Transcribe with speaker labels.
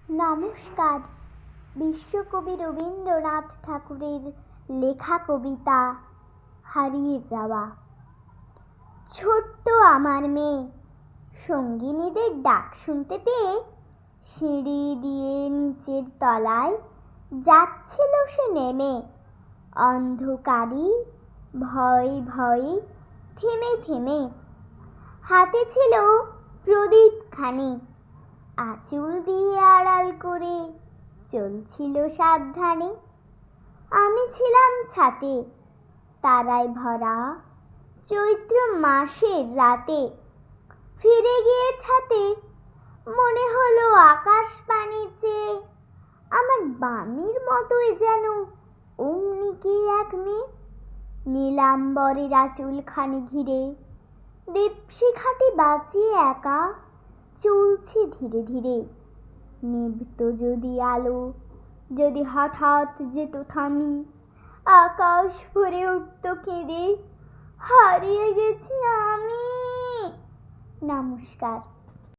Speaker 1: নমস্কার। বিশ্বকবি রবীন্দ্রনাথ ঠাকুরের লেখা কবিতা হারিয়ে যাওয়া। ছোট্ট আমার মেয়ে সঙ্গিনীদের ডাক শুনতে পেয়ে সিঁড়ি দিয়ে নিচের তলায় যাচ্ছিল সে নেমে। অন্ধকারে ভয়ে ভয়ে থেমে থেমে, হাতে ছিল প্রদীপ খানি, আঁচল দিয়ে আড়াল করে চলছিল সাবধানে। আমি ছিলাম ছাতে, তারায় ভরা চৈত্র মাসের রাতে। ফিরে গিয়ে ছাতে মনে হলো আকাশ পানে চেয়ে আমার বামির মতোই যেন অমনি কে এক মেয়ে। নীলাম্বরের আঁচলখানি ঘিরে দীপশিখাটি বাঁচিয়ে একা চলছে ধীরে ধীরে। নিভত যদি আলো, যদি হঠাৎ যেত থামি, আকাশ ভরে উঠত কেঁদে, হারিয়ে গেছি আমি। নমস্কার।